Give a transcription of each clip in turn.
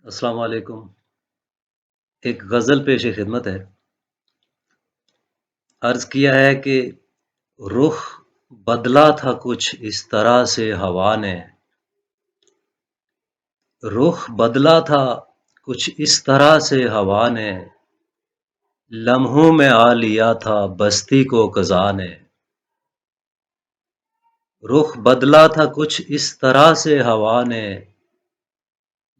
السلام علیکم۔ ایک غزل پیش خدمت ہے۔ عرض کیا ہے کہ رخ بدلا تھا کچھ اس طرح سے ہوا نے، رخ بدلا تھا کچھ اس طرح سے ہوا نے، لمحوں میں آ لیا تھا بستی کو قضا نے، رخ بدلا تھا کچھ اس طرح سے ہوا نے،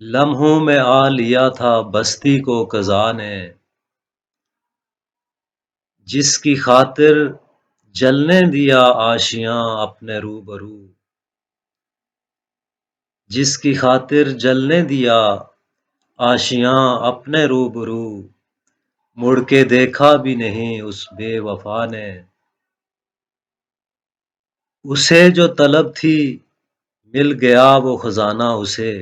لمحوں میں آ لیا تھا بستی کو قضا نے، جس کی خاطر جلنے دیا آشیاں اپنے روبرو، جس کی خاطر جلنے دیا آشیاں اپنے روبرو، مڑ کے دیکھا بھی نہیں اس بے وفا نے، اسے جو طلب تھی مل گیا وہ خزانہ اسے،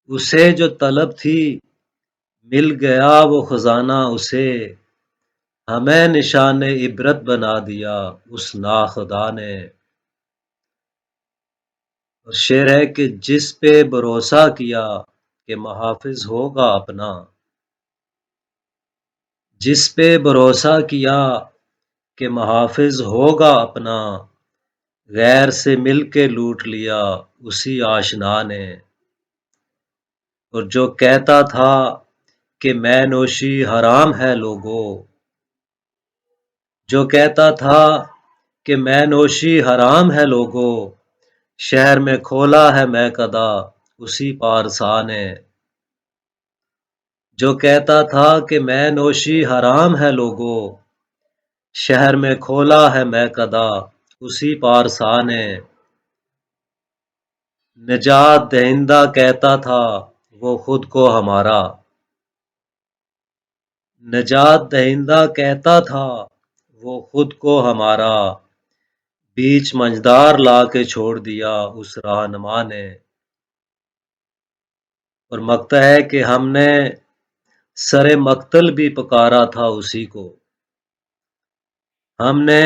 اسے جو طلب تھی مل گیا وہ خزانہ اسے، ہمیں نشان عبرت بنا دیا اس ناخدا نے۔ اور شعر ہے کہ جس پہ بھروسہ کیا کہ محافظ ہوگا اپنا، جس پہ بھروسہ کیا کہ محافظ ہوگا اپنا، غیر سے مل کے لوٹ لیا اسی آشنا نے۔ اور جو کہتا تھا کہ میں نوشی حرام ہے لوگو، جو کہتا تھا کہ میں نوشی حرام ہے لوگو، شہر میں کھولا ہے میں قدا اسی پارسا نے۔ جو کہتا تھا کہ میں نوشی حرام ہے لوگو، شہر میں کھولا ہے میں قدا اسی پارسا نے۔ نجات دہندہ کہتا تھا وہ خود کو ہمارا، نجات دہندہ کہتا تھا وہ خود کو ہمارا، بیچ منجدار لا کے چھوڑ دیا اس رہنما نے۔ اور مقطع ہے کہ ہم نے سر مقتل بھی پکارا تھا اسی کو، ہم نے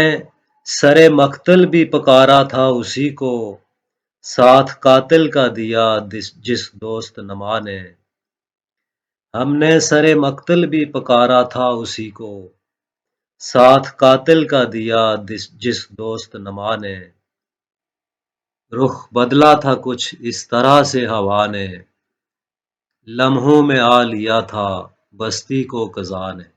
سر مقتل بھی پکارا تھا اسی کو، ساتھ قاتل کا دیا جس دوست نما نے۔ ہم نے سر مقتل بھی پکارا تھا اسی کو، ساتھ قاتل کا دیا جس دوست نما نے۔ رخ بدلا تھا کچھ اس طرح سے ہوا نے، لمحوں میں آ لیا تھا بستی کو قضا نے۔